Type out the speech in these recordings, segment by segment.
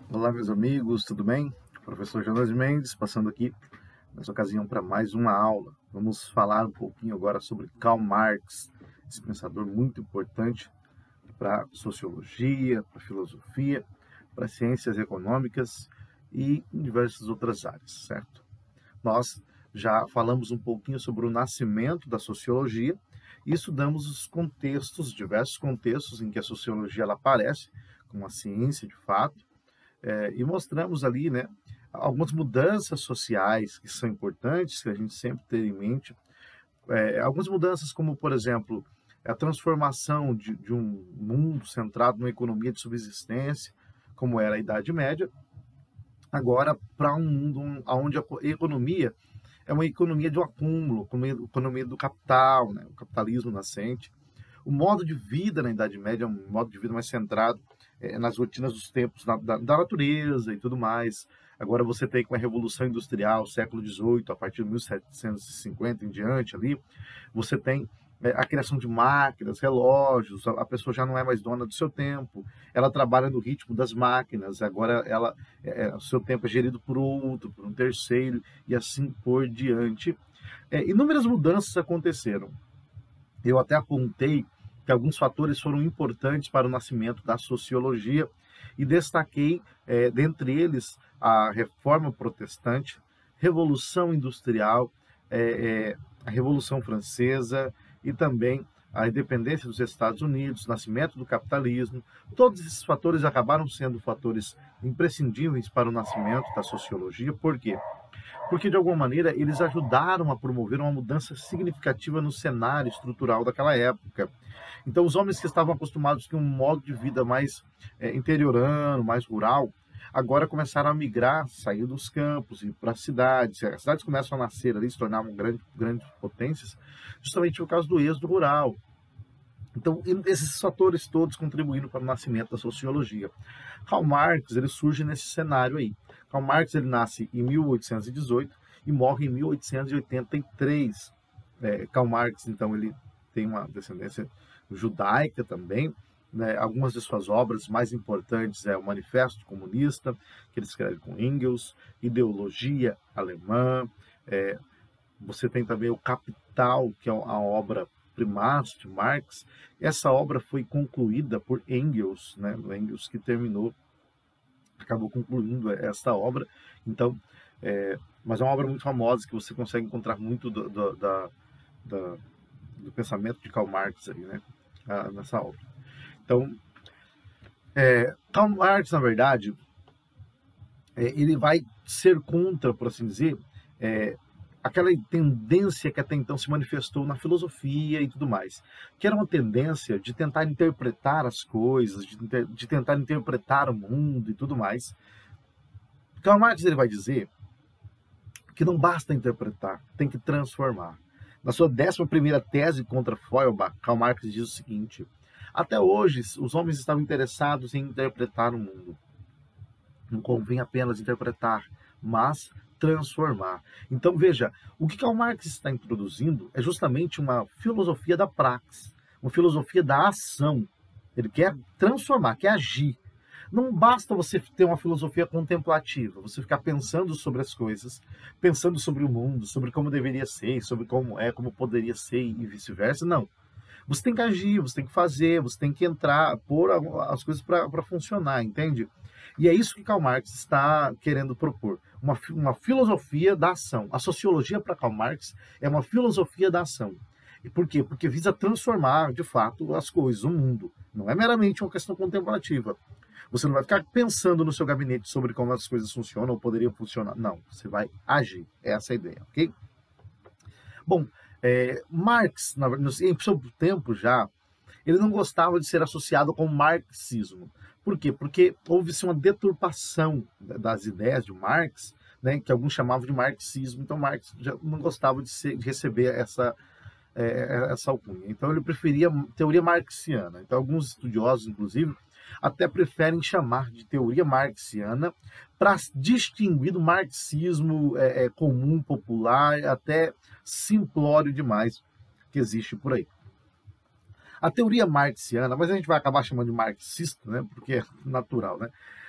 Olá, meus amigos, tudo bem? Professor Jonas Mendes, passando aqui nessa ocasião para mais uma aula. Vamos falar um pouquinho agora sobre Karl Marx, esse pensador muito importante para a sociologia, para a filosofia, para as ciências econômicas e em diversas outras áreas, certo? Nós já falamos um pouquinho sobre o nascimento da sociologia e estudamos os contextos, diversos contextos em que a sociologia ela aparece como uma ciência de fato, e mostramos ali, né, algumas mudanças sociais que são importantes, que a gente sempre tem em mente. Algumas mudanças, como, por exemplo, a transformação de um mundo centrado numa economia de subsistência, como era a Idade Média, agora para um mundo onde a economia é uma economia de um acúmulo, uma economia do capital, né, o capitalismo nascente. O modo de vida na Idade Média é um modo de vida mais centrado nas rotinas dos tempos da natureza e tudo mais. Agora você tem com a Revolução Industrial, século XVIII, a partir de 1750 em diante ali, você tem a criação de máquinas, relógios, a pessoa já não é mais dona do seu tempo, ela trabalha no ritmo das máquinas, agora o seu tempo é gerido por outro, por um terceiro, e assim por diante. Inúmeras mudanças aconteceram. Eu até apontei que alguns fatores foram importantes para o nascimento da sociologia e destaquei, dentre eles, a Reforma Protestante, Revolução Industrial, a Revolução Francesa e também a independência dos Estados Unidos, o nascimento do capitalismo. Todos esses fatores acabaram sendo fatores imprescindíveis para o nascimento da sociologia. Por quê? Porque, de alguma maneira, eles ajudaram a promover uma mudança significativa no cenário estrutural daquela época. Então, os homens que estavam acostumados com um modo de vida mais interiorano, mais rural, agora começaram a migrar, sair dos campos e para as cidades. As cidades começam a nascer ali, se tornavam grandes potências, justamente por causa do êxodo rural. Então, esses fatores todos contribuíram para o nascimento da sociologia. Karl Marx ele surge nesse cenário aí. Karl Marx ele nasce em 1818 e morre em 1883. Karl Marx, então, ele tem uma descendência judaica também. Né? Algumas de suas obras mais importantes é o Manifesto Comunista, que ele escreve com Engels, Ideologia Alemã. Você tem também o Capital, que é a obra primácia de Marx. Essa obra foi concluída por Engels, né? O Engels que acabou concluindo esta obra. Então, mas é uma obra muito famosa que você consegue encontrar muito do pensamento de Karl Marx aí, né? Nessa obra. Então, Karl Marx, na verdade, ele vai ser contra, por assim dizer, aquela tendência que até então se manifestou na filosofia e tudo mais, que era uma tendência de tentar interpretar as coisas, de tentar interpretar o mundo e tudo mais. Karl Marx ele vai dizer que não basta interpretar, tem que transformar. Na sua 11ª tese contra Feuerbach, Karl Marx diz o seguinte: até hoje, os homens estavam interessados em interpretar o mundo. Não convém apenas interpretar, mas transformar. Então, veja, o que Karl Marx está introduzindo é justamente uma filosofia da praxis, uma filosofia da ação. Ele quer transformar, quer agir. Não basta você ter uma filosofia contemplativa, você ficar pensando sobre as coisas, pensando sobre o mundo, sobre como deveria ser, sobre como é, como poderia ser e vice-versa. Não. Você tem que agir, você tem que fazer, você tem que entrar, pôr as coisas para funcionar, entende? E é isso que Karl Marx está querendo propor, uma filosofia da ação. A sociologia para Karl Marx é uma filosofia da ação. E por quê? Porque visa transformar, de fato, as coisas, o mundo. Não é meramente uma questão contemplativa. Você não vai ficar pensando no seu gabinete sobre como as coisas funcionam ou poderiam funcionar. Não, você vai agir. Essa é a ideia, ok? Bom, Marx, em seu tempo já, ele não gostava de ser associado com o marxismo. Por quê? Porque houve-se uma deturpação das ideias de Marx, né, que alguns chamavam de marxismo. Então, Marx já não gostava de receber essa alcunha. Então, ele preferia teoria marxiana. Então, alguns estudiosos, inclusive, até preferem chamar de teoria marxiana para distinguir do marxismo comum, popular, até simplório demais que existe por aí. A teoria marxiana, mas a gente vai acabar chamando de marxista, né, porque é natural, né?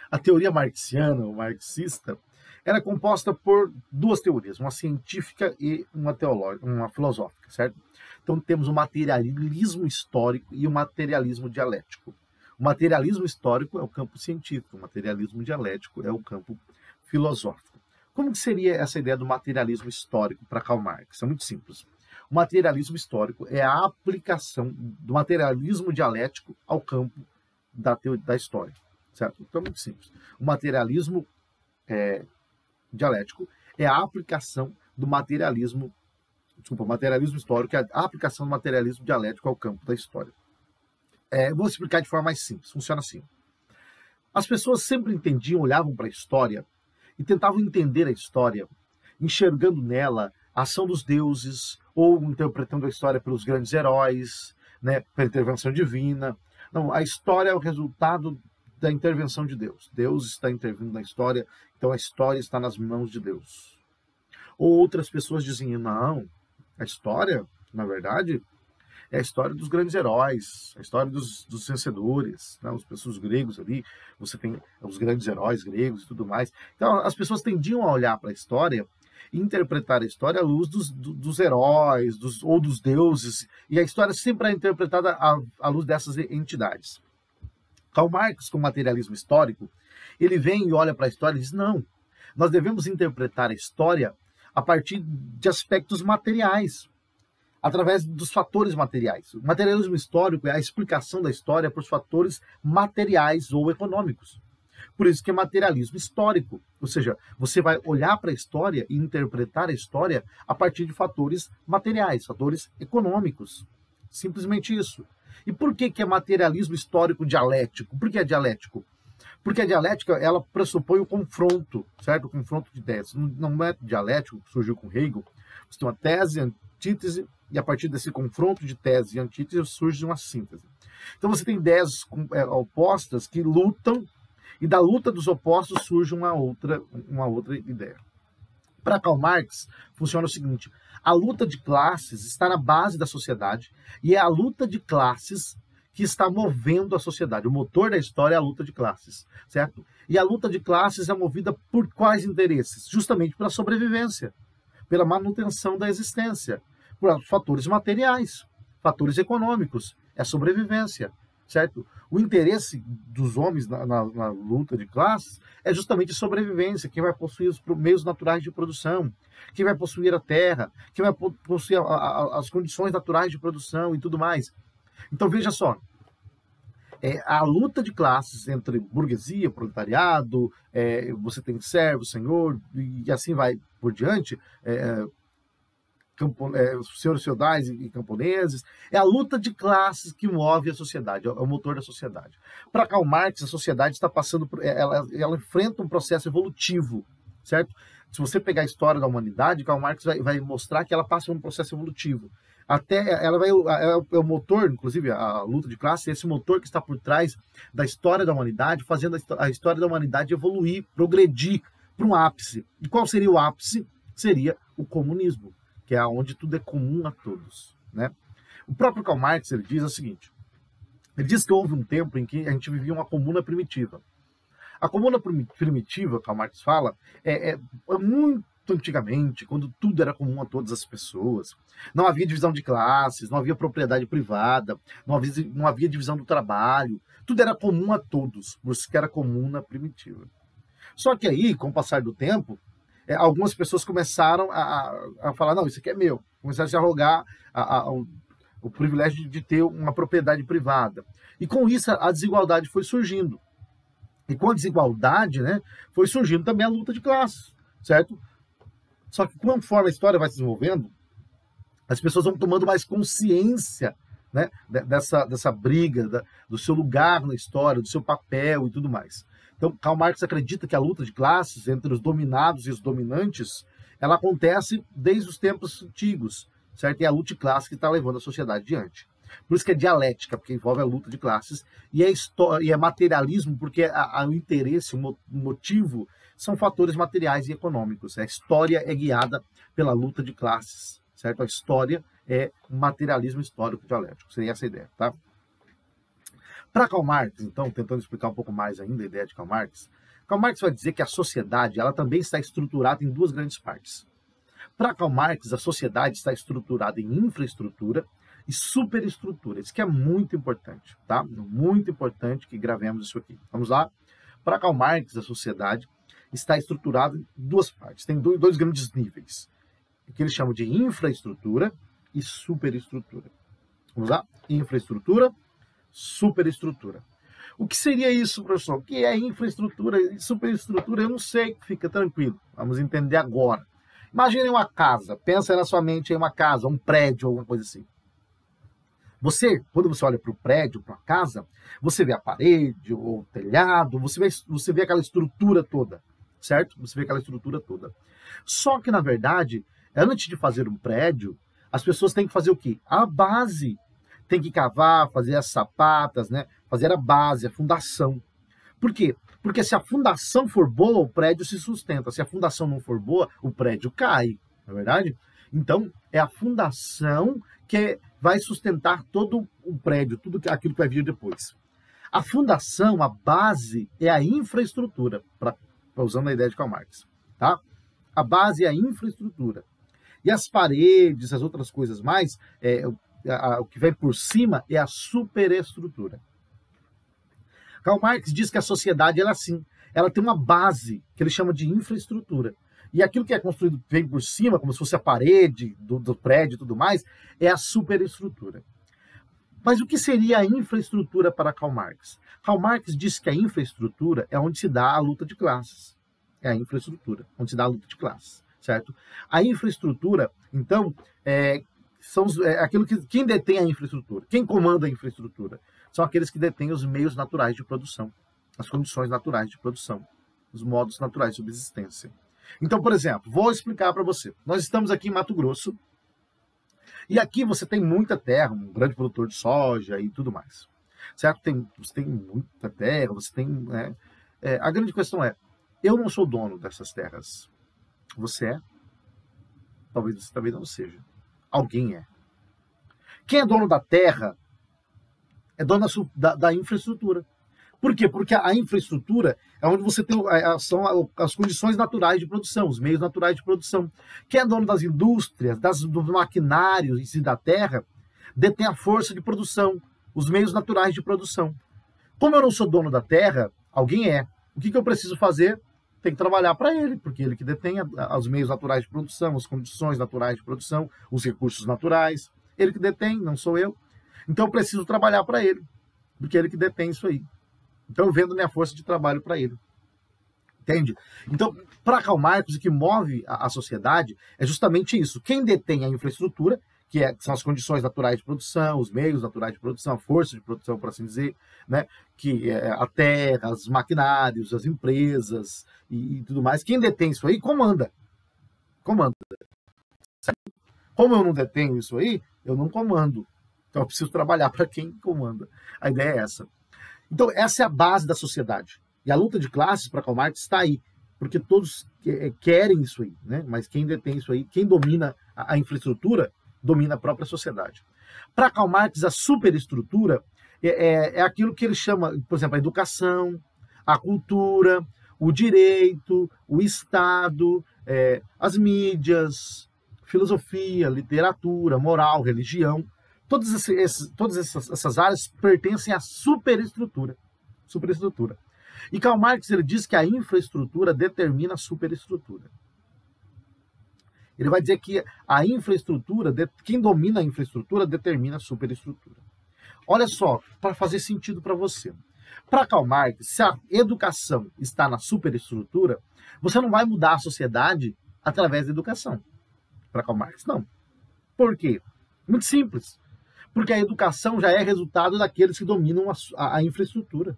A teoria marxiana, ou marxista, era composta por duas teorias, uma científica e uma teológica, uma filosófica, certo? Então temos o materialismo histórico e o materialismo dialético. O materialismo histórico é o campo científico, o materialismo dialético é o campo filosófico. Como que seria essa ideia do materialismo histórico para Karl Marx? É muito simples. O materialismo histórico é a aplicação do materialismo dialético ao campo da história, certo? Então é muito simples. O materialismo dialético é a aplicação do materialismo, o materialismo histórico é a aplicação do materialismo dialético ao campo da história. Vou explicar de forma mais simples. Funciona assim. As pessoas sempre entendiam, olhavam para a história e tentavam entender a história, enxergando nela a ação dos deuses, ou interpretando a história pelos grandes heróis, né, pela intervenção divina. Não, a história é o resultado da intervenção de Deus. Deus está intervindo na história, então a história está nas mãos de Deus. Ou outras pessoas diziam, não, a história, na verdade, é a história dos grandes heróis, a história dos vencedores, né? Os pessoas gregos ali, você tem os grandes heróis gregos e tudo mais. Então as pessoas tendiam a olhar para a história e interpretar a história à luz dos heróis, ou dos deuses, e a história sempre é interpretada à luz dessas entidades. Karl Marx, com o materialismo histórico, ele vem e olha para a história e diz, não, nós devemos interpretar a história a partir de aspectos materiais, através dos fatores materiais. O materialismo histórico é a explicação da história por fatores materiais ou econômicos. Por isso que é materialismo histórico, ou seja, você vai olhar para a história e interpretar a história a partir de fatores materiais, fatores econômicos. Simplesmente isso. E por que é materialismo histórico dialético? Por que é dialético? Porque a dialética, ela pressupõe o confronto, certo? O confronto de ideias. Não é dialético, que surgiu com Hegel. Você tem uma tese, antítese, e a partir desse confronto de tese e antítese surge uma síntese. Então você tem ideias opostas que lutam, e da luta dos opostos surge uma outra ideia. Para Karl Marx, funciona o seguinte, a luta de classes está na base da sociedade, e é a luta de classes que está movendo a sociedade. O motor da história é a luta de classes, certo? E a luta de classes é movida por quais interesses? Justamente pela sobrevivência, pela manutenção da existência, por fatores materiais, fatores econômicos, é a sobrevivência, certo? O interesse dos homens na luta de classes é justamente a sobrevivência, quem vai possuir os meios naturais de produção, quem vai possuir a terra, quem vai possuir as condições naturais de produção e tudo mais. Então veja só, a luta de classes entre burguesia, proletariado, você tem servo, senhor, e assim vai por diante, senhores feudais e camponeses, é a luta de classes que move a sociedade, é o motor da sociedade. Para Karl Marx, a sociedade está passando por, ela enfrenta um processo evolutivo, certo? Se você pegar a história da humanidade, Karl Marx vai mostrar que ela passa por um processo evolutivo. Até ela é o motor, inclusive a luta de classe, é esse motor que está por trás da história da humanidade, fazendo a história da humanidade evoluir, progredir para um ápice. E qual seria o ápice? Seria o comunismo, que é onde tudo é comum a todos, né? O próprio Karl Marx, ele diz o seguinte, ele diz que houve um tempo em que a gente vivia uma comuna primitiva. A comuna primitiva, Karl Marx fala, é muito antigamente, quando tudo era comum a todas as pessoas. Não havia divisão de classes, não havia propriedade privada, não havia divisão do trabalho, tudo era comum a todos, por isso que era comuna primitiva. Só que aí, com o passar do tempo, algumas pessoas começaram a falar, não, isso aqui é meu. Começaram a se arrogar o privilégio de ter uma propriedade privada. E com isso a desigualdade foi surgindo. E com a desigualdade, né, foi surgindo também a luta de classes, certo? Só que conforme a história vai se desenvolvendo, as pessoas vão tomando mais consciência, né, dessa briga, do seu lugar na história, do seu papel e tudo mais. Então, Karl Marx acredita que a luta de classes entre os dominados e os dominantes, ela acontece desde os tempos antigos, certo? E é a luta de classes que está levando a sociedade adiante. Por isso que é dialética, porque envolve a luta de classes, e é materialismo, porque o interesse, o motivo, são fatores materiais e econômicos. A história é guiada pela luta de classes, certo? A história é um materialismo histórico dialético, seria essa a ideia, tá? Para Karl Marx, então, tentando explicar um pouco mais ainda a ideia de Karl Marx vai dizer que a sociedade ela também está estruturada em duas grandes partes. Para Karl Marx, a sociedade está estruturada em infraestrutura e superestrutura. Isso que é muito importante, tá? Muito importante que gravemos isso aqui. Vamos lá? Para Karl Marx, a sociedade está estruturada em duas partes. Tem dois grandes níveis, que ele chama de infraestrutura e superestrutura. Vamos lá? Infraestrutura, superestrutura. O que seria isso, professor? O que é infraestrutura e superestrutura? Eu não sei, fica tranquilo. Vamos entender agora. Imagine uma casa, pensa na sua mente em uma casa, um prédio, alguma coisa assim. Quando você olha para o prédio, para a casa, você vê a parede, ou o telhado, você vê aquela estrutura toda, certo? Você vê aquela estrutura toda. Só que, na verdade, antes de fazer um prédio, as pessoas têm que fazer o quê? A base. Tem que cavar, fazer as sapatas, né? Fazer a base, a fundação. Por quê? Porque se a fundação for boa, o prédio se sustenta. Se a fundação não for boa, o prédio cai. Não é verdade? Então, é a fundação que vai sustentar todo o prédio, tudo aquilo que vai vir depois. A fundação, a base, é a infraestrutura, usando a ideia de Karl Marx. Tá? A base é a infraestrutura. E as paredes, as outras coisas mais, o que vem por cima é a superestrutura. Karl Marx diz que a sociedade ela é assim, ela tem uma base que ele chama de infraestrutura. E aquilo que é construído vem por cima, como se fosse a parede do prédio e tudo mais, é a superestrutura. Mas o que seria a infraestrutura para Karl Marx? Karl Marx diz que a infraestrutura é onde se dá a luta de classes. É a infraestrutura, onde se dá a luta de classes, certo? A infraestrutura, então, aquilo que quem detém a infraestrutura, quem comanda a infraestrutura, são aqueles que detêm os meios naturais de produção, as condições naturais de produção, os modos naturais de subsistência. Então, por exemplo, vou explicar para você. Nós estamos aqui em Mato Grosso e aqui você tem muita terra, um grande produtor de soja e tudo mais, certo? Você tem muita terra, você tem... a grande questão é, eu não sou dono dessas terras. Você é? Talvez você também não seja. Alguém é. Quem é dono da terra é dono da infraestrutura. Por quê? Porque a infraestrutura é onde você tem são as condições naturais de produção, os meios naturais de produção. Quem é dono das indústrias, dos maquinários e da terra, detém a força de produção, os meios naturais de produção. Como eu não sou dono da terra, alguém é. O que eu preciso fazer? Tem que trabalhar para ele, porque ele que detém os meios naturais de produção, as condições naturais de produção, os recursos naturais. Ele que detém, não sou eu. Então eu preciso trabalhar para ele, porque ele que detém isso aí. Então eu vendo minha força de trabalho para ele. Entende? Então, para Karl Marx, o que move a sociedade é justamente isso. Quem detém a infraestrutura, que são as condições naturais de produção, os meios naturais de produção, a força de produção, por assim dizer, né? Que é a terra, os maquinários, as empresas e tudo mais. Quem detém isso aí, comanda. Comanda. Como eu não detenho isso aí, eu não comando. Então eu preciso trabalhar para quem comanda. A ideia é essa. Então essa é a base da sociedade. E a luta de classes para Karl Marx está aí. Porque todos querem isso aí, né? Mas quem detém isso aí, quem domina a infraestrutura, domina a própria sociedade. Para Karl Marx, a superestrutura é aquilo que ele chama, por exemplo, a educação, a cultura, o direito, o Estado, as mídias, filosofia, literatura, moral, religião. Todas essas áreas pertencem à superestrutura. E Karl Marx ele diz que a infraestrutura determina a superestrutura. Ele vai dizer que a infraestrutura, quem domina a infraestrutura determina a superestrutura. Olha só, para fazer sentido para você. Para Karl Marx, se a educação está na superestrutura, você não vai mudar a sociedade através da educação. Para Karl Marx, não. Por quê? Muito simples. Porque a educação já é resultado daqueles que dominam a infraestrutura.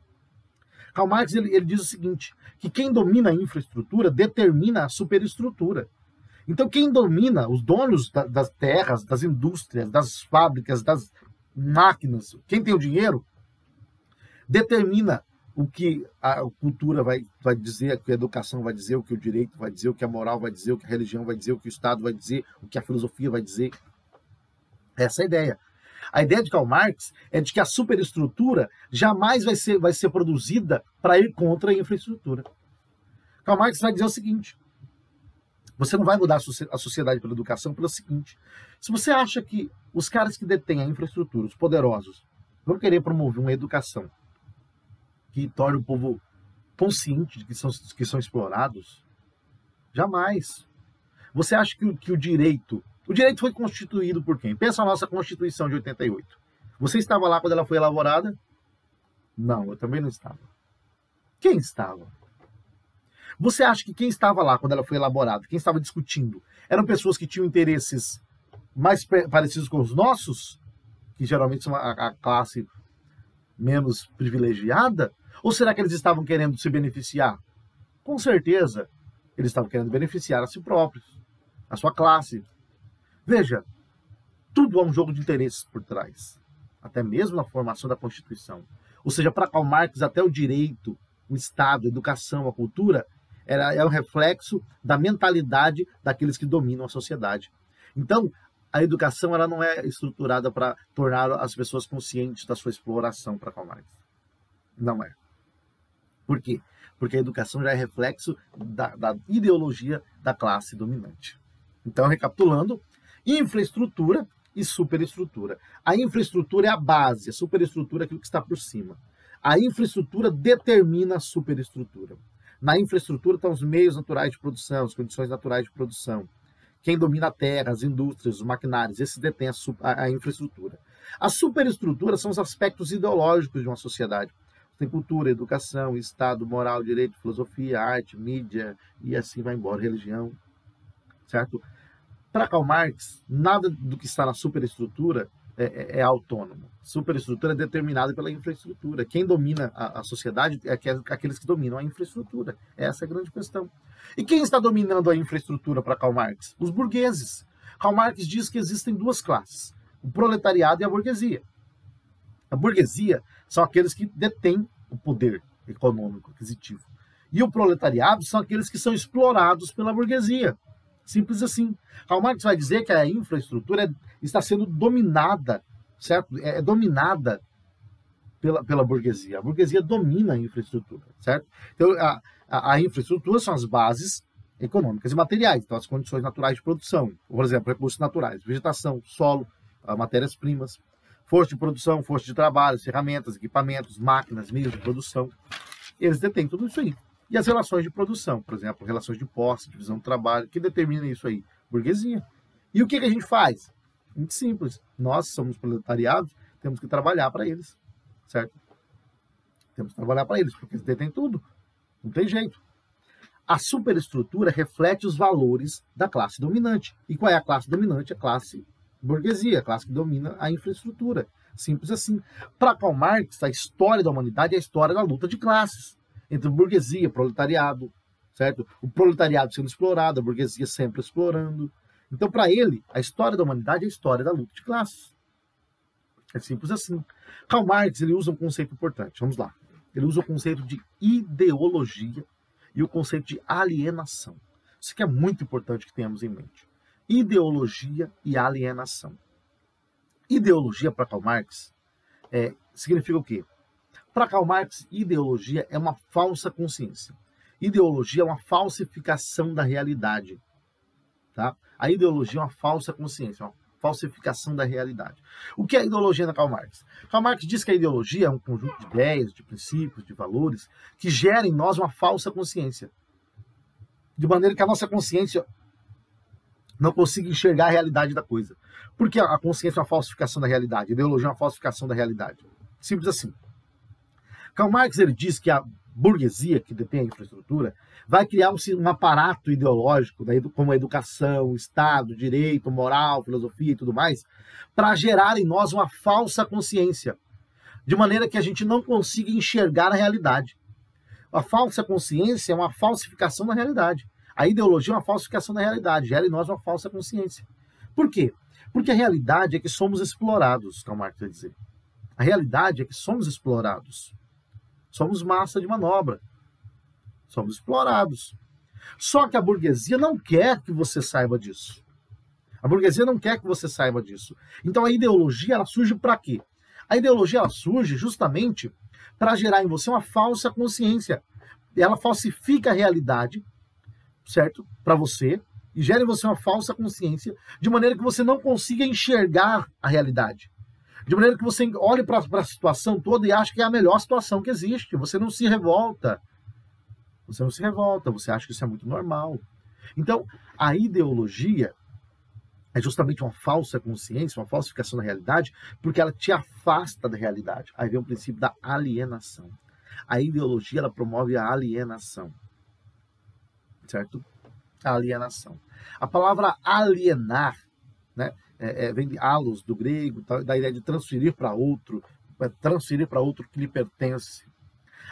Karl Marx ele diz o seguinte, que quem domina a infraestrutura determina a superestrutura. Então quem domina, os donos das terras, das indústrias, das fábricas, das máquinas, quem tem o dinheiro, determina o que a cultura vai dizer, o que a educação vai dizer, o que o direito vai dizer, o que a moral vai dizer, o que a religião vai dizer, o que o Estado vai dizer, o que a filosofia vai dizer. Essa é a ideia. A ideia de Karl Marx é de que a superestrutura jamais vai ser produzida para ir contra a infraestrutura. Karl Marx vai dizer o seguinte: você não vai mudar a sociedade pela educação pelo seguinte: se você acha que os caras que detêm a infraestrutura, os poderosos, vão querer promover uma educação que torne o povo consciente de que são explorados, jamais. Você acha que o direito foi constituído por quem? Pensa na nossa Constituição de 88. Você estava lá quando ela foi elaborada? Não, eu também não estava. Quem estava? Você acha que quem estava lá quando ela foi elaborada, quem estava discutindo, eram pessoas que tinham interesses mais parecidos com os nossos, que geralmente são a classe menos privilegiada? Ou será que eles estavam querendo se beneficiar? Com certeza, eles estavam querendo beneficiar a si próprios, a sua classe. Veja, tudo há um jogo de interesses por trás, até mesmo na formação da Constituição. Ou seja, para Karl Marx, até o direito, o Estado, a educação, a cultura, é um reflexo da mentalidade daqueles que dominam a sociedade. Então, a educação ela não é estruturada para tornar as pessoas conscientes da sua exploração para Karl Marx. Não é. Por quê? Porque a educação já é reflexo da ideologia da classe dominante. Então, recapitulando, infraestrutura e superestrutura. A infraestrutura é a base, a superestrutura é aquilo que está por cima. A infraestrutura determina a superestrutura. Na infraestrutura estão os meios naturais de produção, as condições naturais de produção. Quem domina a terra, as indústrias, os maquinários, esses detêm a infraestrutura. A superestrutura são os aspectos ideológicos de uma sociedade. Tem cultura, educação, Estado, moral, direito, filosofia, arte, mídia, e assim vai embora, religião, certo? Para Karl Marx, nada do que está na superestrutura é autônomo. Superestrutura é determinada pela infraestrutura. Quem domina a sociedade é aqueles que dominam a infraestrutura. Essa é a grande questão. E quem está dominando a infraestrutura para Karl Marx? Os burgueses. Karl Marx diz que existem duas classes, o proletariado e a burguesia. A burguesia são aqueles que detêm o poder econômico, aquisitivo. E o proletariado são aqueles que são explorados pela burguesia. Simples assim. Karl Marx vai dizer que a infraestrutura está sendo dominada, certo? É dominada pela burguesia. A burguesia domina a infraestrutura, certo? Então, a infraestrutura são as bases econômicas e materiais, então as condições naturais de produção. Por exemplo, recursos naturais, vegetação, solo, matérias-primas, força de produção, força de trabalho, ferramentas, equipamentos, máquinas, meios de produção. Eles detêm tudo isso aí. E as relações de produção, por exemplo, relações de posse, divisão do trabalho, que determina isso aí? Burguesia. E o que a gente faz? Muito simples. Nós somos proletariados, temos que trabalhar para eles, certo? Temos que trabalhar para eles, porque eles detêm tudo. Não tem jeito. A superestrutura reflete os valores da classe dominante. E qual é a classe dominante? A classe burguesia, a classe que domina a infraestrutura. Simples assim. Para Karl Marx, a história da humanidade é a história da luta de classes entre burguesia e proletariado, certo? O proletariado sendo explorado, a burguesia sempre explorando. Então, para ele, a história da humanidade é a história da luta de classes. É simples assim. Karl Marx ele usa um conceito importante. Vamos lá. Ele usa o conceito de ideologia e o conceito de alienação. Isso aqui é muito importante que tenhamos em mente. Ideologia e alienação. Ideologia para Karl Marx significa o quê? Para Karl Marx, ideologia é uma falsa consciência. Ideologia é uma falsificação da realidade. Tá? A ideologia é uma falsa consciência, uma falsificação da realidade. O que é a ideologia da Karl Marx? Karl Marx diz que a ideologia é um conjunto de ideias, de princípios, de valores que gera em nós uma falsa consciência. De maneira que a nossa consciência não consiga enxergar a realidade da coisa. Porque a consciência é uma falsificação da realidade, a ideologia é uma falsificação da realidade. Simples assim. Karl Marx ele diz que a burguesia, que detém a infraestrutura, vai criar um aparato ideológico, como a educação, Estado, direito, moral, filosofia e tudo mais, para gerar em nós uma falsa consciência, de maneira que a gente não consiga enxergar a realidade. A falsa consciência é uma falsificação da realidade. A ideologia é uma falsificação da realidade, gera em nós uma falsa consciência. Por quê? Porque a realidade é que somos explorados, Karl Marx vai dizer. A realidade é que somos explorados. Somos massa de manobra. Somos explorados. Só que a burguesia não quer que você saiba disso. A burguesia não quer que você saiba disso. Então a ideologia, ela surge para quê? A ideologia, ela surge justamente para gerar em você uma falsa consciência. Ela falsifica a realidade, certo? Para você, e gera em você uma falsa consciência, de maneira que você não consiga enxergar a realidade. De maneira que você olhe para a situação toda e ache que é a melhor situação que existe. Você não se revolta. Você não se revolta, você acha que isso é muito normal. Então, a ideologia é justamente uma falsa consciência, uma falsificação da realidade, porque ela te afasta da realidade. Aí vem o princípio da alienação. A ideologia, ela promove a alienação. Certo? A alienação. A palavra alienar, né, vem de alos, do grego, da ideia de transferir para outro que lhe pertence.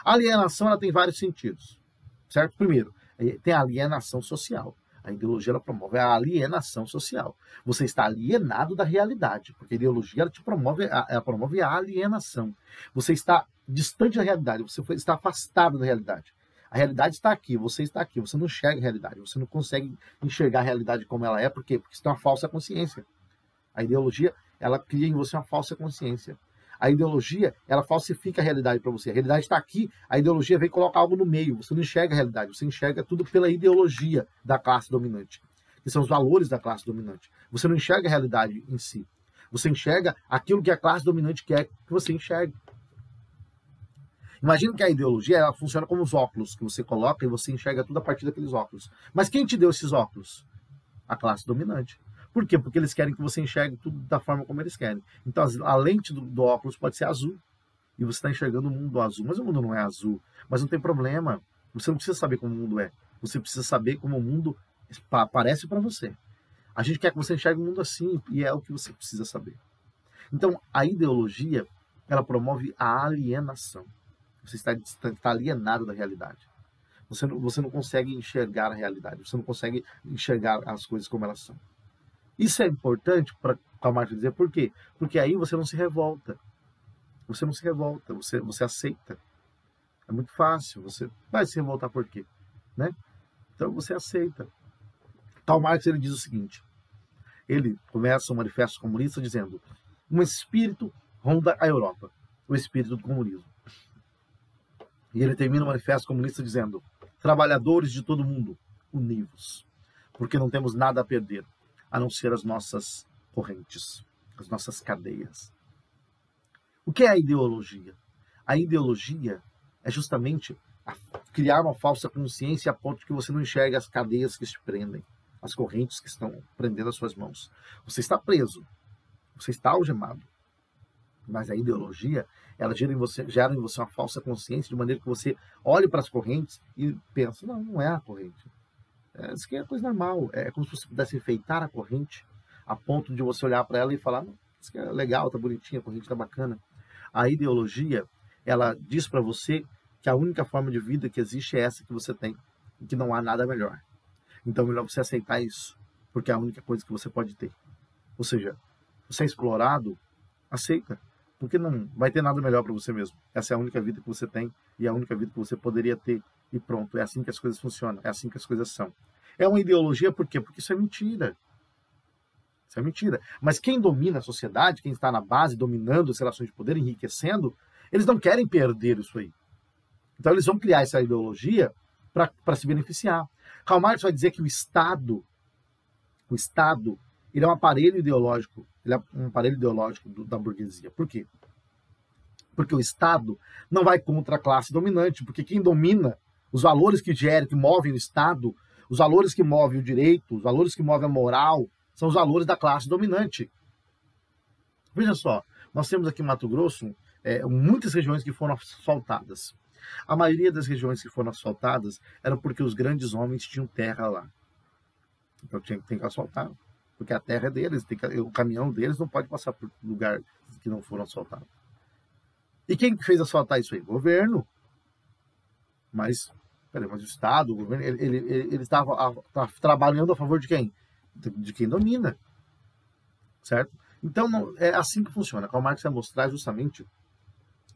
A alienação, ela tem vários sentidos. Certo? Primeiro, tem a alienação social. A ideologia, ela promove a alienação social. Você está alienado da realidade, porque a ideologia, ela promove a alienação. Você está distante da realidade, você está afastado da realidade. A realidade está aqui, você não enxerga a realidade, você não consegue enxergar a realidade como ela é, por quê? Porque isso é uma falsa consciência. A ideologia, ela cria em você uma falsa consciência. A ideologia, ela falsifica a realidade para você. A realidade está aqui, a ideologia vem colocar algo no meio. Você não enxerga a realidade, você enxerga tudo pela ideologia da classe dominante, que são os valores da classe dominante. Você não enxerga a realidade em si. Você enxerga aquilo que a classe dominante quer que você enxergue. Imagina que a ideologia, ela funciona como os óculos que você coloca e você enxerga tudo a partir daqueles óculos. Mas quem te deu esses óculos? A classe dominante. Por quê? Porque eles querem que você enxergue tudo da forma como eles querem. Então, a lente do óculos pode ser azul. E você está enxergando o mundo azul. Mas o mundo não é azul. Mas não tem problema. Você não precisa saber como o mundo é. Você precisa saber como o mundo aparece para você. A gente quer que você enxergue o mundo assim. E é o que você precisa saber. Então, a ideologia, ela promove a alienação. Você está alienado da realidade. Você não consegue enxergar a realidade. Você não consegue enxergar as coisas como elas são. Isso é importante para Karl Marx dizer por quê? Porque aí você não se revolta. Você não se revolta, você aceita. É muito fácil, você vai se revoltar por quê? Né? Então você aceita. Karl Marx, ele diz o seguinte, ele começa o Manifesto Comunista dizendo: um espírito ronda a Europa, o espírito do comunismo. E ele termina o Manifesto Comunista dizendo: trabalhadores de todo mundo, univos, porque não temos nada a perder, a não ser as nossas correntes, as nossas cadeias. O que é a ideologia? A ideologia é justamente criar uma falsa consciência a ponto de que você não enxerga as cadeias que te prendem, as correntes que estão prendendo as suas mãos. Você está preso, você está algemado. Mas a ideologia, ela gera em você uma falsa consciência, de maneira que você olhe para as correntes e pensa: não é a corrente. Isso aqui é coisa normal. É como se você pudesse enfeitar a corrente a ponto de você olhar para ela e falar: isso aqui é legal, tá bonitinha, a corrente tá bacana. A ideologia, ela diz para você que a única forma de vida que existe é essa que você tem, e que não há nada melhor. Então é melhor você aceitar isso, porque é a única coisa que você pode ter. Ou seja, você é explorado, aceita, porque não vai ter nada melhor para você mesmo. Essa é a única vida que você tem e é a única vida que você poderia ter. E pronto, é assim que as coisas funcionam, é assim que as coisas são. É uma ideologia por quê? Porque isso é mentira. Isso é mentira. Mas quem domina a sociedade, quem está na base, dominando as relações de poder, enriquecendo, eles não querem perder isso aí. Então eles vão criar essa ideologia para se beneficiar. Karl Marx vai dizer que o Estado, ele é um aparelho ideológico, da burguesia. Por quê? Porque o Estado não vai contra a classe dominante, porque quem domina os valores que gerem, que movem o Estado, os valores que movem o direito, os valores que movem a moral, são os valores da classe dominante. Veja só, nós temos aqui em Mato Grosso muitas regiões que foram asfaltadas. A maioria das regiões que foram asfaltadas era porque os grandes homens tinham terra lá. Então tem que asfaltar, porque a terra é deles, o caminhão deles não pode passar por lugar que não foram asfaltados. E quem fez asfaltar isso aí? O governo. Mas o Estado, o governo, ele estava trabalhando a favor de quem? De quem domina. Certo? Então, é assim que funciona. Karl Marx vai mostrar justamente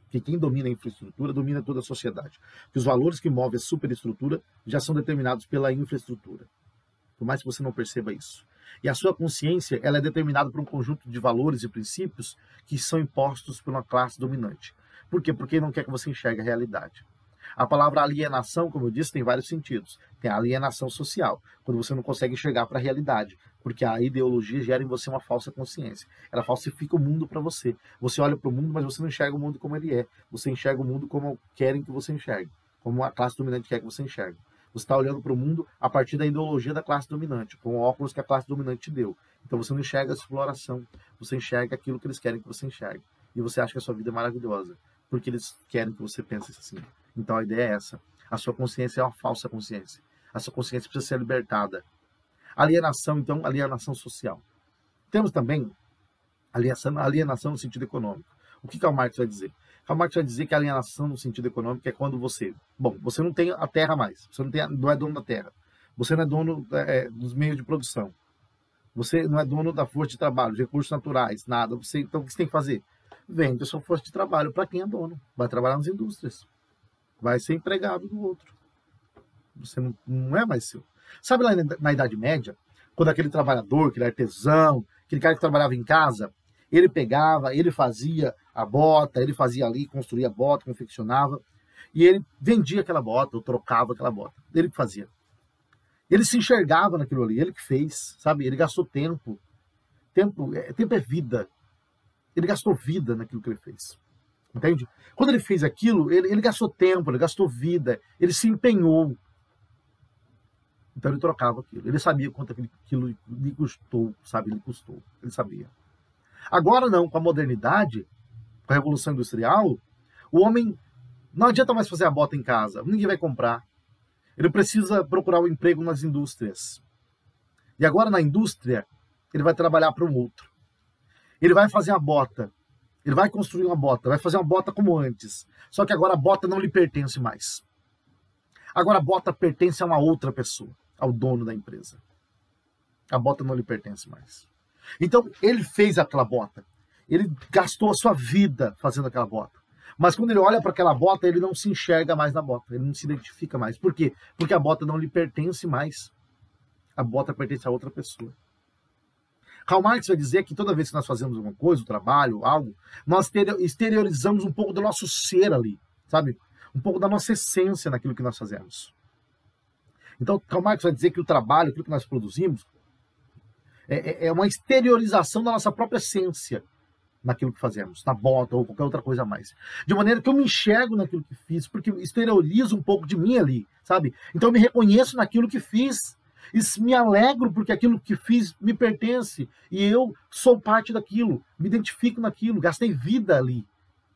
que quem domina a infraestrutura domina toda a sociedade. Que os valores que movem a superestrutura já são determinados pela infraestrutura. Por mais que você não perceba isso. E a sua consciência, ela é determinada por um conjunto de valores e princípios que são impostos por uma classe dominante. Por quê? Porque não quer que você enxergue a realidade. A palavra alienação, como eu disse, tem vários sentidos. Tem a alienação social, quando você não consegue enxergar para a realidade, porque a ideologia gera em você uma falsa consciência. Ela falsifica o mundo para você. Você olha para o mundo, mas você não enxerga o mundo como ele é. Você enxerga o mundo como querem que você enxergue, como a classe dominante quer que você enxergue. Você está olhando para o mundo a partir da ideologia da classe dominante, com o óculos que a classe dominante te deu. Então você não enxerga a exploração, você enxerga aquilo que eles querem que você enxergue. E você acha que a sua vida é maravilhosa, porque eles querem que você pense assim. Então a ideia é essa. A sua consciência é uma falsa consciência. A sua consciência precisa ser libertada. Alienação, então, alienação social. Temos também alienação no sentido econômico. O que Karl Marx vai dizer? Karl Marx vai dizer que a alienação no sentido econômico é quando você não tem a terra mais, você não é dono da terra, você não é dono dos meios de produção, você não é dono da força de trabalho, de recursos naturais, nada. Então o que você tem que fazer? Vende a sua força de trabalho para quem é dono. Vai trabalhar nas indústrias. Vai ser empregado do outro. Você não é mais seu. Sabe lá na Idade Média, quando aquele trabalhador, aquele artesão, aquele cara que trabalhava em casa, ele pegava, ele fazia a bota, ele fazia ali, construía a bota, confeccionava, e ele vendia aquela bota, ou trocava aquela bota. Ele que fazia. Ele se enxergava naquilo ali, ele que fez, sabe? Ele gastou tempo. Tempo é vida. Ele gastou vida naquilo que ele fez. Entende? Quando ele fez aquilo, ele gastou tempo, ele gastou vida, ele se empenhou. Então ele trocava aquilo. Ele sabia quanto aquilo lhe custou, sabe? Ele custou. Ele sabia. Agora não, com a modernidade, com a Revolução Industrial, o homem não adianta mais fazer a bota em casa. Ninguém vai comprar. Ele precisa procurar um emprego nas indústrias. E agora na indústria, ele vai trabalhar para um outro. Ele vai fazer a bota. Ele vai construir uma bota. Vai fazer uma bota como antes. Só que agora a bota não lhe pertence mais. Agora a bota pertence a uma outra pessoa, ao dono da empresa. A bota não lhe pertence mais. Então, ele fez aquela bota. Ele gastou a sua vida fazendo aquela bota. Mas quando ele olha para aquela bota, ele não se enxerga mais na bota. Ele não se identifica mais. Por quê? Porque a bota não lhe pertence mais. A bota pertence a outra pessoa. Karl Marx vai dizer que toda vez que nós fazemos alguma coisa, um trabalho, algo, nós exteriorizamos um pouco do nosso ser ali, sabe? Um pouco da nossa essência naquilo que nós fazemos. Então, Karl Marx vai dizer que o trabalho, aquilo que nós produzimos, é uma exteriorização da nossa própria essência naquilo que fazemos, na bota ou qualquer outra coisa a mais. De maneira que eu me enxergo naquilo que fiz, porque exteriorizo um pouco de mim ali, sabe? Então eu me reconheço naquilo que fiz. E me alegro porque aquilo que fiz me pertence. E eu sou parte daquilo, me identifico naquilo, gastei vida ali.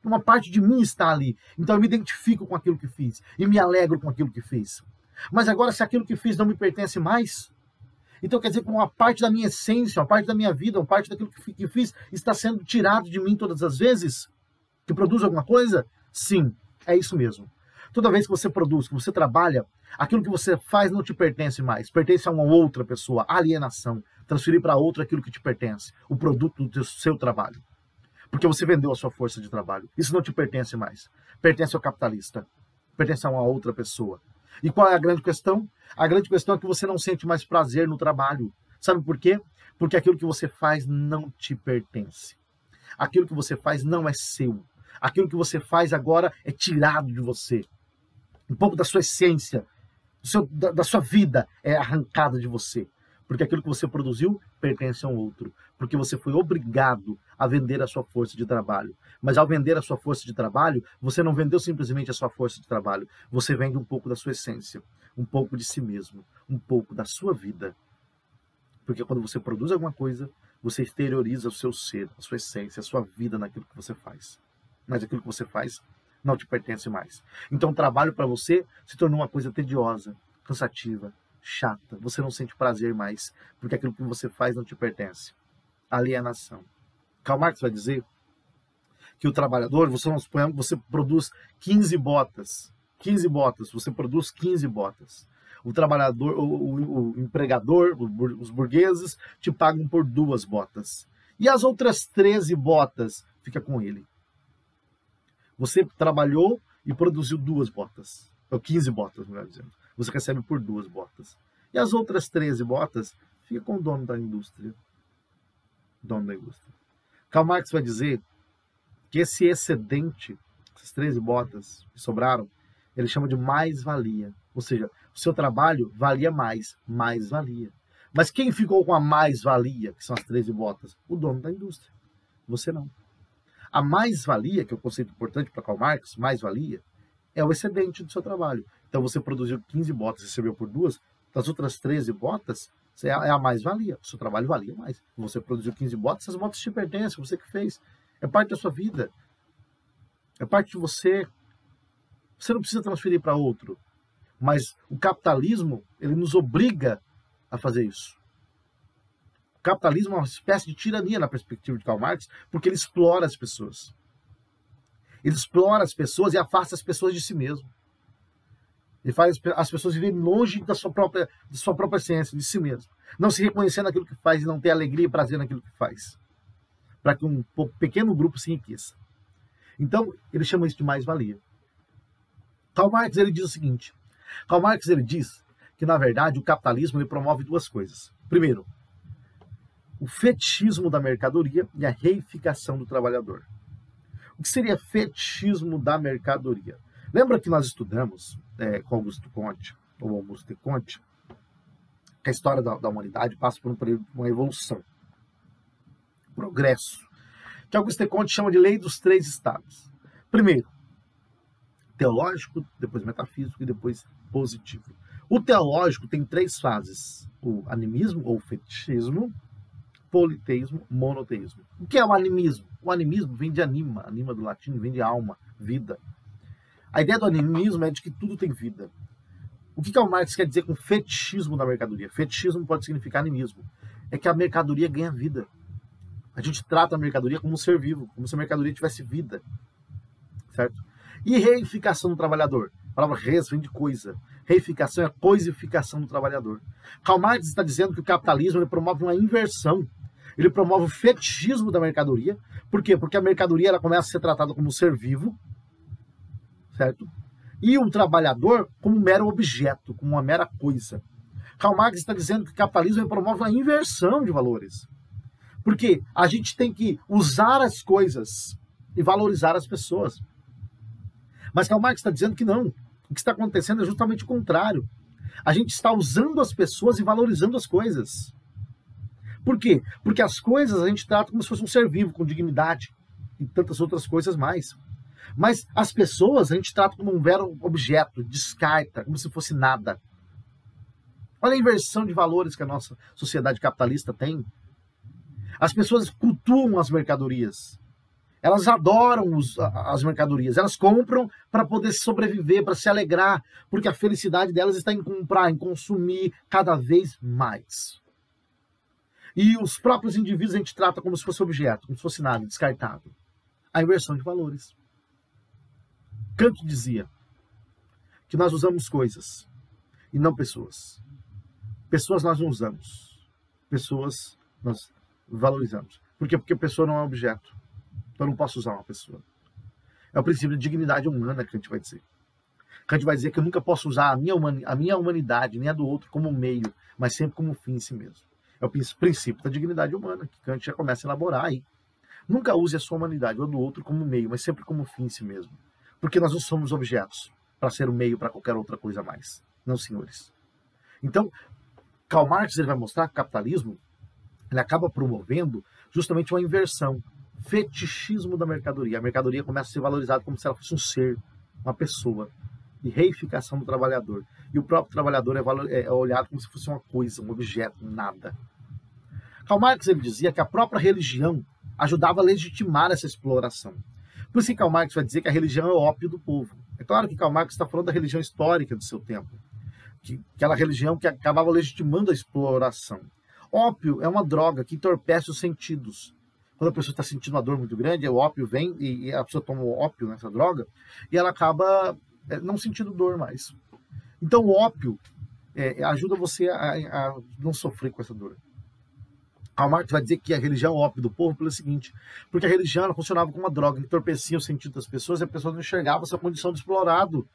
Uma parte de mim está ali. Então eu me identifico com aquilo que fiz. E me alegro com aquilo que fiz. Mas agora, se aquilo que fiz não me pertence mais, então quer dizer que uma parte da minha essência, uma parte da minha vida, uma parte daquilo que fiz está sendo tirado de mim todas as vezes? Que produz alguma coisa? Sim, é isso mesmo. Toda vez que você produz, que você trabalha, aquilo que você faz não te pertence mais. Pertence a uma outra pessoa. Alienação. Transferir para outra aquilo que te pertence. O produto do seu trabalho. Porque você vendeu a sua força de trabalho. Isso não te pertence mais. Pertence ao capitalista. Pertence a uma outra pessoa. E qual é a grande questão? A grande questão é que você não sente mais prazer no trabalho. Sabe por quê? Porque aquilo que você faz não te pertence. Aquilo que você faz não é seu. Aquilo que você faz agora é tirado de você. Um pouco da sua essência, da sua vida é arrancada de você. Porque aquilo que você produziu pertence a um outro. Porque você foi obrigado a vender a sua força de trabalho. Mas ao vender a sua força de trabalho, você não vendeu simplesmente a sua força de trabalho. Você vende um pouco da sua essência, um pouco de si mesmo, um pouco da sua vida. Porque quando você produz alguma coisa, você exterioriza o seu ser, a sua essência, a sua vida naquilo que você faz. Mas aquilo que você faz não te pertence mais. Então o trabalho para você se tornou uma coisa tediosa, cansativa, chata. Você não sente prazer mais, porque aquilo que você faz não te pertence. Alienação. Karl Marx vai dizer que o trabalhador, você produz 15 botas. 15 botas, você produz 15 botas. O trabalhador, o empregador, os burgueses te pagam por 2 botas. E as outras 13 botas fica com ele. Você trabalhou e produziu 2 botas. Ou 15 botas, melhor dizendo. Você recebe por 2 botas. E as outras 13 botas Fica com o dono da indústria. Dono da indústria. Karl Marx vai dizer que esse excedente, essas 13 botas que sobraram, ele chama de mais-valia. Ou seja, o seu trabalho valia mais, mais-valia. Mas quem ficou com a mais-valia, que são as 13 botas? O dono da indústria. Você não. A mais-valia, que é o conceito importante para Karl Marx, mais-valia, é o excedente do seu trabalho. Então você produziu 15 botas e recebeu por 2, das outras 13 botas, é a mais-valia. O seu trabalho valia mais. Você produziu 15 botas, essas botas te pertencem, você que fez. É parte da sua vida. É parte de você. Você não precisa transferir para outro. Mas o capitalismo, ele nos obriga a fazer isso. O capitalismo é uma espécie de tirania na perspectiva de Karl Marx, porque ele explora as pessoas. Ele explora as pessoas e afasta as pessoas de si mesmo. Ele faz as pessoas viverem longe da sua própria essência, de si mesmo. Não se reconhecer naquilo que faz e não ter alegria e prazer naquilo que faz. Para que um pequeno grupo se enriqueça. Então, ele chama isso de mais-valia. Karl Marx, ele diz o seguinte. Karl Marx, ele diz que, na verdade, o capitalismo ele promove duas coisas. Primeiro, o fetichismo da mercadoria e a reificação do trabalhador. O que seria fetichismo da mercadoria? Lembra que nós estudamos com Augusto Comte, ou Auguste Comte, que a história da humanidade passa por um período de uma evolução, progresso, que Auguste Comte chama de lei dos 3 estados. Primeiro, teológico, depois metafísico e depois positivo. O teológico tem 3 fases: o animismo ou fetichismo, politeísmo, monoteísmo. O que é o animismo? O animismo vem de anima, anima do latim vem de alma, vida. A ideia do animismo é de que tudo tem vida. O que Karl Marx quer dizer com fetichismo da mercadoria? Fetichismo pode significar animismo. É que a mercadoria ganha vida. A gente trata a mercadoria como um ser vivo, como se a mercadoria tivesse vida. Certo? E reificação do trabalhador? A palavra res vem de coisa. Reificação é a coisificação do trabalhador. Karl Marx está dizendo que o capitalismo ele promove uma inversão. Ele promove o fetichismo da mercadoria. Por quê? Porque a mercadoria ela começa a ser tratada como um ser vivo, certo? E o trabalhador como um mero objeto, como uma mera coisa. Karl Marx está dizendo que o capitalismo promove uma inversão de valores. Porque a gente tem que usar as coisas e valorizar as pessoas. Mas Karl Marx está dizendo que não. O que está acontecendo é justamente o contrário. A gente está usando as pessoas e valorizando as coisas. Por quê? Porque as coisas a gente trata como se fosse um ser vivo, com dignidade e tantas outras coisas mais. Mas as pessoas a gente trata como um mero objeto, descarta, como se fosse nada. Olha a inversão de valores que a nossa sociedade capitalista tem. As pessoas cultuam as mercadorias. Elas adoram as mercadorias. Elas compram para poder sobreviver, para se alegrar, porque a felicidade delas está em comprar, em consumir cada vez mais. E os próprios indivíduos a gente trata como se fosse objeto, como se fosse nada, descartado. A inversão de valores. Kant dizia que nós usamos coisas e não pessoas. Pessoas nós não usamos. Pessoas nós valorizamos. Por quê? Porque a pessoa não é objeto. Então eu não posso usar uma pessoa. É o princípio de dignidade humana que Kant vai dizer. Kant vai dizer que eu nunca posso usar a minha humanidade, nem a do outro, como meio, mas sempre como fim em si mesmo. É o princípio da dignidade humana, que Kant já começa a elaborar aí. Nunca use a sua humanidade ou a do outro como meio, mas sempre como fim em si mesmo. Porque nós não somos objetos para ser o meio para qualquer outra coisa a mais. Não, senhores. Então, Karl Marx ele vai mostrar que o capitalismo ele acaba promovendo justamente uma inversão. Fetichismo da mercadoria. A mercadoria começa a ser valorizada como se ela fosse um ser, uma pessoa. E reificação do trabalhador. E o próprio trabalhador é olhado como se fosse uma coisa, um objeto, um nada. Karl Marx ele dizia que a própria religião ajudava a legitimar essa exploração. Por isso que Karl Marx vai dizer que a religião é o ópio do povo. É claro que Karl Marx está falando da religião histórica do seu tempo. Aquela religião que acabava legitimando a exploração. Ópio é uma droga que entorpece os sentidos. Quando a pessoa está sentindo uma dor muito grande, o ópio vem e a pessoa toma o ópio nessa droga e ela acaba não sentindo dor mais. Então o ópio ajuda você a não sofrer com essa dor. Karl Marx vai dizer que a religião é o ópio do povo pelo seguinte, porque a religião ela funcionava como uma droga, entorpecia o sentido das pessoas e a pessoa não enxergava sua condição de explorado.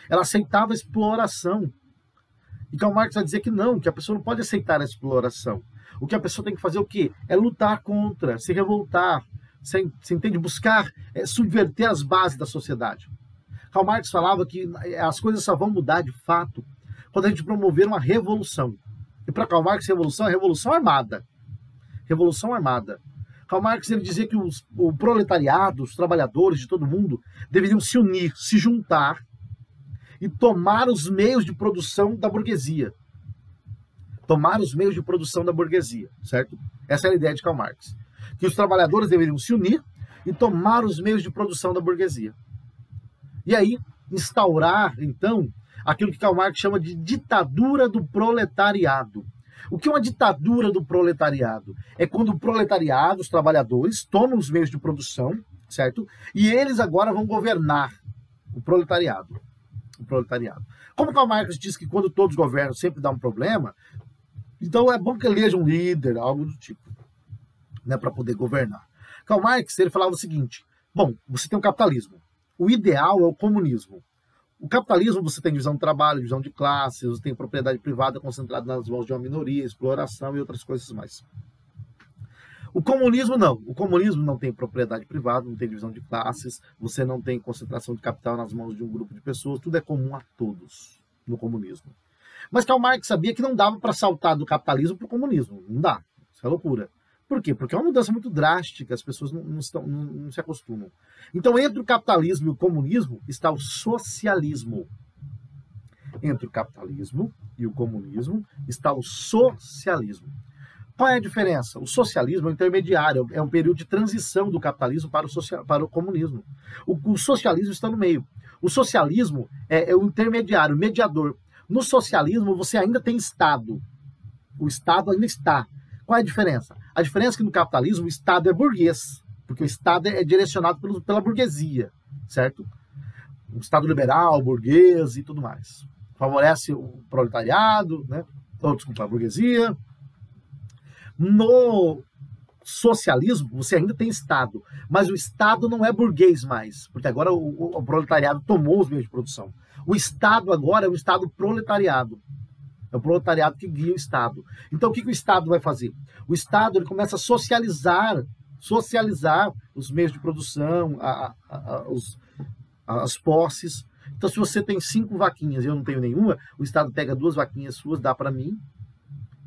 Ela aceitava a exploração. E Karl Marx vai dizer que não, que a pessoa não pode aceitar a exploração. O que a pessoa tem que fazer é o quê? É lutar contra, se revoltar, você entende? Buscar subverter as bases da sociedade. Karl Marx falava que as coisas só vão mudar de fato quando a gente promover uma revolução. E para Karl Marx, revolução é revolução armada. Revolução armada. Karl Marx ele dizia que o proletariado, os trabalhadores de todo mundo, deveriam se unir, se juntar e tomar os meios de produção da burguesia. Tomar os meios de produção da burguesia, certo? Essa é a ideia de Karl Marx. Que os trabalhadores deveriam se unir e tomar os meios de produção da burguesia. E aí, instaurar, então, aquilo que Karl Marx chama de ditadura do proletariado. O que é uma ditadura do proletariado? É quando o proletariado, os trabalhadores, tomam os meios de produção, certo? E eles agora vão governar o proletariado. O proletariado. Como Karl Marx diz que quando todos governam sempre dá um problema, então é bom que eleja um líder, algo do tipo, né, para poder governar. Karl Marx ele falava o seguinte: bom, você tem o capitalismo. O ideal é o comunismo. O capitalismo você tem divisão de trabalho, divisão de classes, você tem propriedade privada concentrada nas mãos de uma minoria, exploração e outras coisas mais. O comunismo não. O comunismo não tem propriedade privada, não tem divisão de classes, você não tem concentração de capital nas mãos de um grupo de pessoas, tudo é comum a todos no comunismo. Mas Karl Marx sabia que não dava para saltar do capitalismo para o comunismo. Não dá. Isso é loucura. Por quê? Porque é uma mudança muito drástica, as pessoas não se acostumam. Então, entre o capitalismo e o comunismo está o socialismo. Entre o capitalismo e o comunismo está o socialismo. Qual é a diferença? O socialismo é um intermediário, é um período de transição do capitalismo para o comunismo. O socialismo está no meio. O socialismo é o intermediário, o mediador. No socialismo, você ainda tem Estado. O Estado ainda está. Qual é a diferença? A diferença é que no capitalismo o Estado é burguês, porque o Estado é direcionado pela burguesia, certo? O Estado liberal, burguês e tudo mais. Favorece o proletariado, né? Desculpa, a burguesia. No socialismo, você ainda tem Estado, mas o Estado não é burguês mais, porque agora o proletariado tomou os meios de produção. O Estado agora é um Estado proletariado. É o proletariado que guia o Estado. Então, o que o Estado vai fazer? O Estado ele começa a socializar os meios de produção, as posses. Então, se você tem 5 vaquinhas e eu não tenho nenhuma, o Estado pega 2 vaquinhas suas, dá para mim,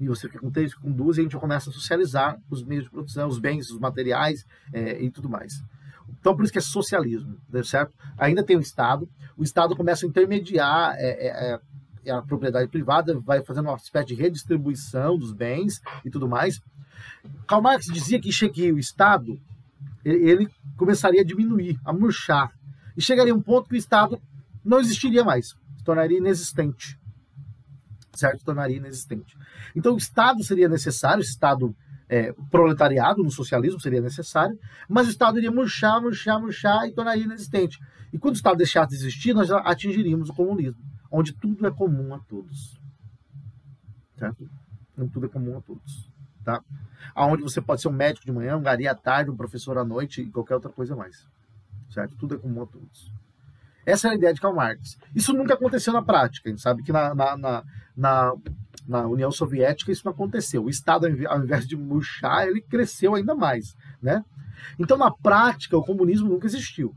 e você fica com 3, com 2, e a gente começa a socializar os meios de produção, os bens, os materiais e tudo mais. Então, por isso que é socialismo, certo? Ainda tem o Estado começa a intermediar a propriedade privada, vai fazendo uma espécie de redistribuição dos bens e tudo mais. Karl Marx dizia que o Estado ele começaria a diminuir, a murchar, e chegaria um ponto que o Estado não existiria mais, se tornaria inexistente. Certo? Se tornaria inexistente. Então o Estado seria necessário, o Estado proletariado no socialismo seria necessário, mas o Estado iria murchar e tornaria inexistente. E quando o Estado deixasse de existir, nós atingiríamos o comunismo, onde tudo é comum a todos. Certo? Onde tudo é comum a todos. Tá? Onde você pode ser um médico de manhã, um gari à tarde, um professor à noite e qualquer outra coisa mais. Certo? Tudo é comum a todos. Essa é a ideia de Karl Marx. Isso nunca aconteceu na prática. A gente sabe que na União Soviética isso não aconteceu. O Estado, ao invés de murchar, ele cresceu ainda mais. Né? Então, na prática, o comunismo nunca existiu.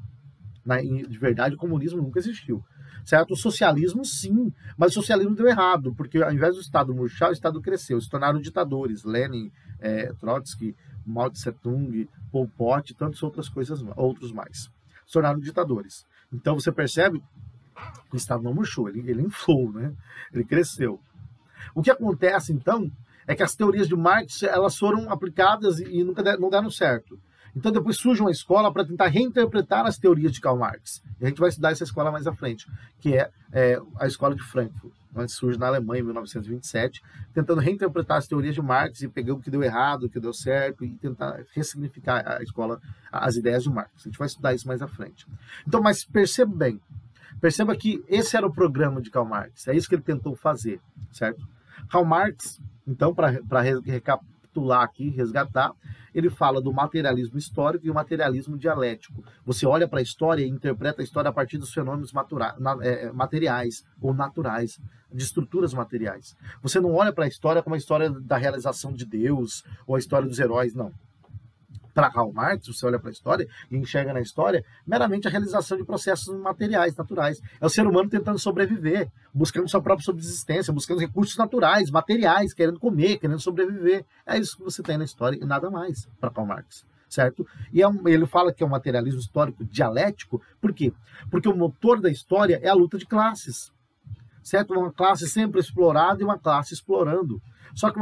De verdade, o comunismo nunca existiu. Certo? O socialismo, sim. Mas o socialismo deu errado, porque ao invés do Estado murchar, o Estado cresceu. Se tornaram ditadores. Lenin, Trotsky, Mao Tse-tung, Pol Pot e tantas outras coisas, outros mais. Se tornaram ditadores. Então você percebe que o Estado não murchou, ele inflou, né? Ele cresceu. O que acontece, então, é que as teorias de Marx elas foram aplicadas e não deram certo. Então depois surge uma escola para tentar reinterpretar as teorias de Karl Marx. E a gente vai estudar essa escola mais à frente, que é a escola de Frankfurt, que surge na Alemanha em 1927, tentando reinterpretar as teorias de Marx e pegar o que deu errado, o que deu certo e tentar ressignificar a escola, as ideias de Marx. A gente vai estudar isso mais à frente. Então, mas perceba que esse era o programa de Karl Marx, é isso que ele tentou fazer, certo? Karl Marx, então, para recapitular recapitular aqui, resgatar, ele fala do materialismo histórico e o materialismo dialético. Você olha para a história e interpreta a história a partir dos fenômenos materiais ou naturais, de estruturas materiais. Você não olha para a história como a história da realização de Deus ou a história dos heróis, não. Para Karl Marx, você olha para a história e enxerga na história meramente a realização de processos materiais, naturais. É o ser humano tentando sobreviver, buscando sua própria subsistência, buscando recursos naturais, materiais, querendo comer, querendo sobreviver. É isso que você tem na história e nada mais para Karl Marx, certo? E ele fala que é um materialismo histórico dialético, por quê? Porque o motor da história é a luta de classes, certo? Uma classe sempre explorada e uma classe explorando. Só que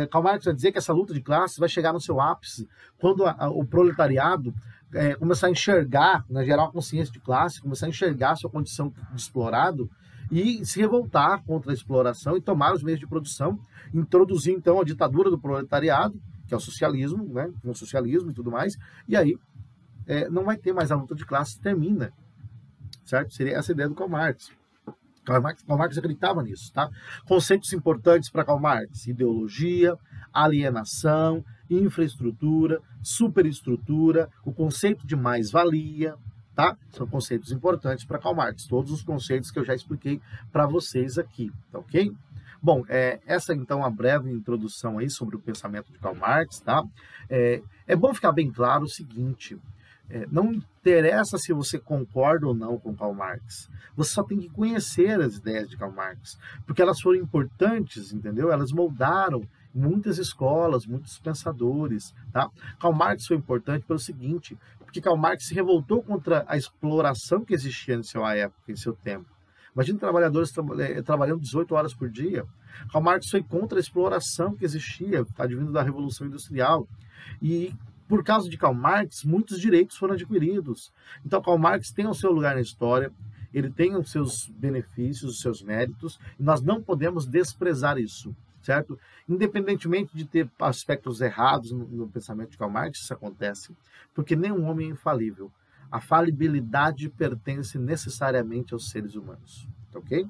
Karl Marx vai dizer que essa luta de classes vai chegar no seu ápice quando o proletariado começar a enxergar, né, gerar uma consciência de classe, começar a enxergar a sua condição de explorado e se revoltar contra a exploração e tomar os meios de produção, introduzir então a ditadura do proletariado, que é o socialismo, né, o socialismo e tudo mais, e aí não vai ter mais a luta de classes, termina, certo? Seria essa a ideia do Karl Marx. Karl Marx acreditava nisso, tá? Conceitos importantes para Karl Marx: ideologia, alienação, infraestrutura, superestrutura, o conceito de mais-valia, tá? São conceitos importantes para Karl Marx, todos os conceitos que eu já expliquei para vocês aqui, tá ok? Bom, essa então é uma breve introdução aí sobre o pensamento de Karl Marx, tá? É bom ficar bem claro o seguinte: não interessa se você concorda ou não com Karl Marx. Você só tem que conhecer as ideias de Karl Marx, porque elas foram importantes, entendeu? Elas moldaram muitas escolas, muitos pensadores, tá? Karl Marx foi importante pelo seguinte, porque Karl Marx se revoltou contra a exploração que existia em sua época, em seu tempo. Imagina trabalhadores trabalhando 18 horas por dia. Karl Marx foi contra a exploração que existia, advindo da Revolução Industrial. E por causa de Karl Marx, muitos direitos foram adquiridos. Então, Karl Marx tem o seu lugar na história, ele tem os seus benefícios, os seus méritos, e nós não podemos desprezar isso, certo? Independentemente de ter aspectos errados no pensamento de Karl Marx, isso acontece, porque nenhum homem é infalível. A falibilidade pertence necessariamente aos seres humanos, tá ok?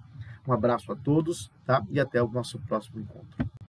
Um abraço a todos, tá? E até o nosso próximo encontro.